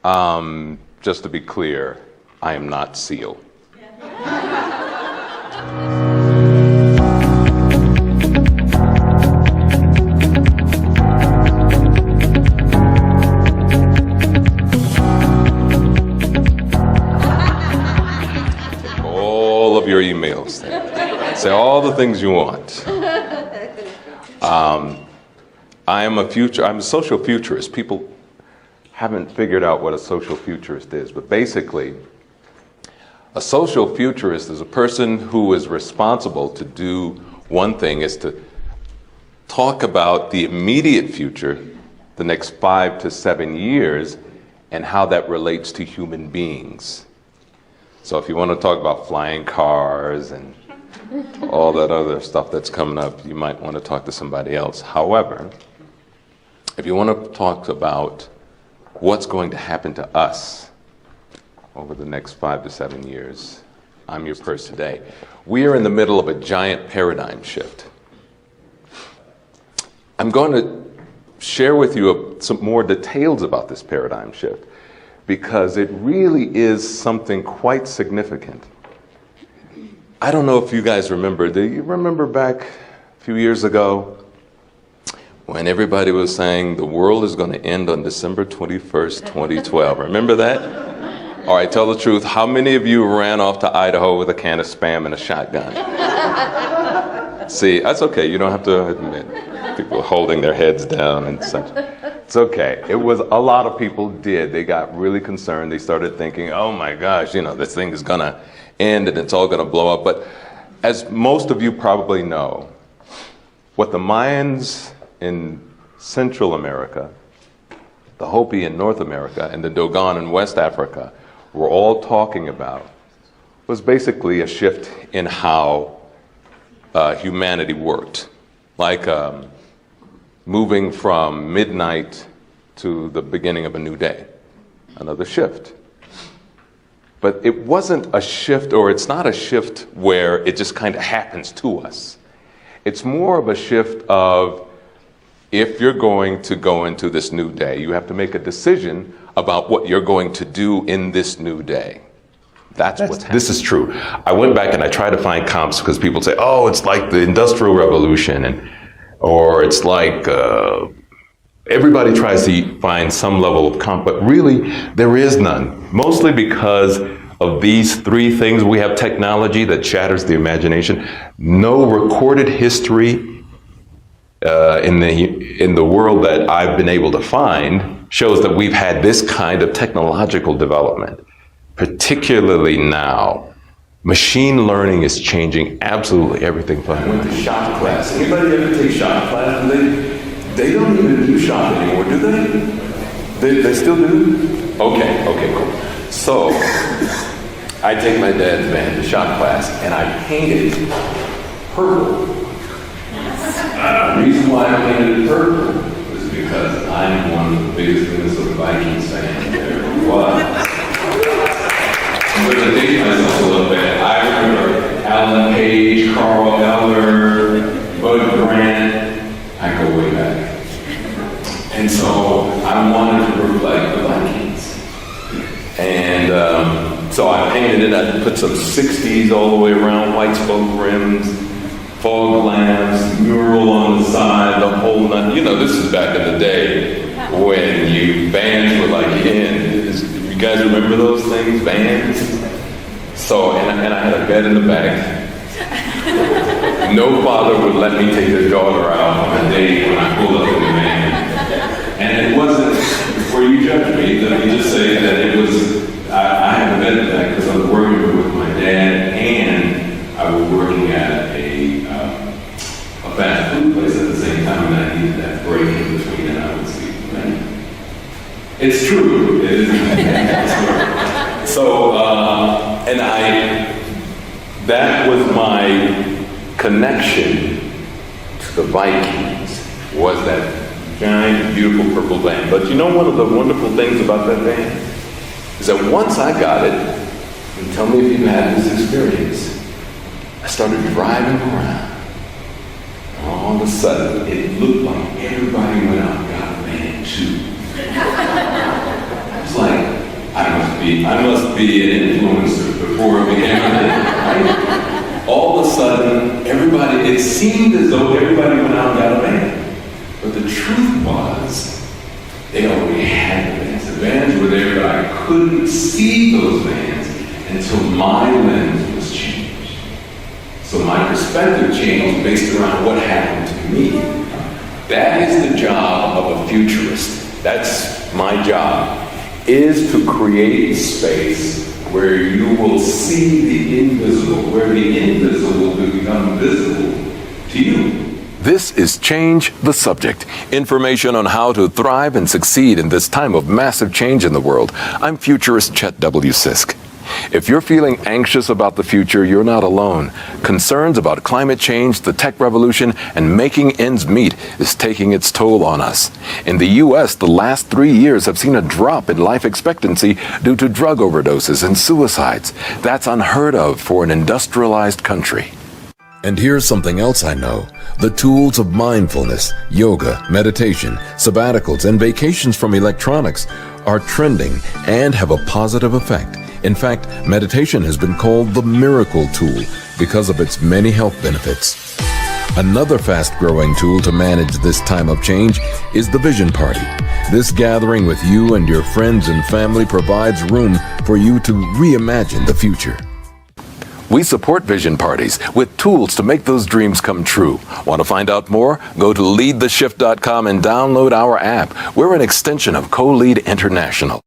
Just to be clear, I am not Seal. All of your emails. Say all the things you want. I'm a social futurist. People haven't figured out what a social futurist is, but basically, a social futurist is a person who is responsible to do one thing, is to talk about the immediate future, the next 5 to 7 years, and how that relates to human beings. So if you want to talk about flying cars and all that other stuff that's coming up, you might want to talk to somebody else. However, if you want to talk about what's going to happen to us over the next 5 to 7 years, I'm your person today. We are in the middle of a giant paradigm shift. I'm going to share with you some more details about this paradigm shift because it really is something quite significant. I don't know if you guys remember, do you remember back a few years ago when everybody was saying the world is going to end on December 21st, 2012? Remember that? All right, tell the truth. How many of you ran off to Idaho with a can of Spam and a shotgun? See, that's okay. You don't have to admit. People holding their heads down and such. It's okay. It was a lot of people did. They got really concerned. They started thinking, oh my gosh, this thing is going to end and it's all going to blow up. But as most of you probably know, what the Mayans in Central America, the Hopi in North America, and the Dogon in West Africa were all talking about was basically a shift in how humanity worked. Like moving from midnight to the beginning of a new day, another shift. But it wasn't a shift, or it's not a shift where it just kind of happens to us. It's more of a shift of, if you're going to go into this new day, you have to make a decision about what you're going to do in this new day. That's what's happening. This is true. I went back and I tried to find comps because people say, oh, it's like the Industrial Revolution, or it's like, everybody tries to find some level of comp, but really there is none. Mostly because of these three things. We have technology that shatters the imagination. No recorded history in the world that I've been able to find shows that we've had this kind of technological development. Particularly now, machine learning is changing absolutely everything. I went to shop class. Anybody ever take shop class? They don't even do shop anymore, do they? They still do? Okay, cool. So, I take my dad's band to shop class, and I painted purple. The reason why I painted it purple is because I'm one of the biggest Minnesota Vikings fans there ever was. I'm going to date myself a little bit. I remember Alan Page, Carl Eller, Bud Grant. I go way back. And so I wanted to look like the Vikings. And so I painted it. I put some 60s all the way around, white spoke rims, fog lamps, mural on the side, the whole nut. This is back in the day when bands were like in. You guys remember those things, bands? So, and I had a bed in the back. No father would let me take their daughter out on a date when I pulled up in the van. And it wasn't, before you judge me, let me just say that it was, I had a bed in the back because I was working with my dad and I was working at a fast food place at the same time, and I needed that break in between, and I would sleep. It's true. It is. So, that was my connection to the Vikings, was that giant, beautiful purple band. But one of the wonderful things about that band is that once I got it, and tell me if you've had this experience, I started driving around. And all of a sudden, it looked like everybody went out and got a band too. It's like, must be an influencer before it became a thing, right? All of a sudden, it seemed as though everybody went out and got a van. But the truth was, they already had the vans. The vans were there, but I couldn't see those vans until my lens was changed. So my perspective changed based around what happened to me. That is the job of a futurist. That's my job, is to create space where you will see the invisible, where the invisible will become visible to you. This is Change the Subject. Information on how to thrive and succeed in this time of massive change in the world. I'm futurist Chet W. Sisk. If you're feeling anxious about the future, you're not alone. Concerns about climate change, the tech revolution, and making ends meet is taking its toll on us. In the U.S., the last 3 years have seen a drop in life expectancy due to drug overdoses and suicides. That's unheard of for an industrialized country. And here's something else I know. The tools of mindfulness, yoga, meditation, sabbaticals, and vacations from electronics are trending and have a positive effect. In fact, meditation has been called the miracle tool because of its many health benefits. Another fast-growing tool to manage this time of change is the Vision Party. This gathering with you and your friends and family provides room for you to reimagine the future. We support vision parties with tools to make those dreams come true. Want to find out more? Go to leadtheshift.com and download our app. We're an extension of Co-Lead International.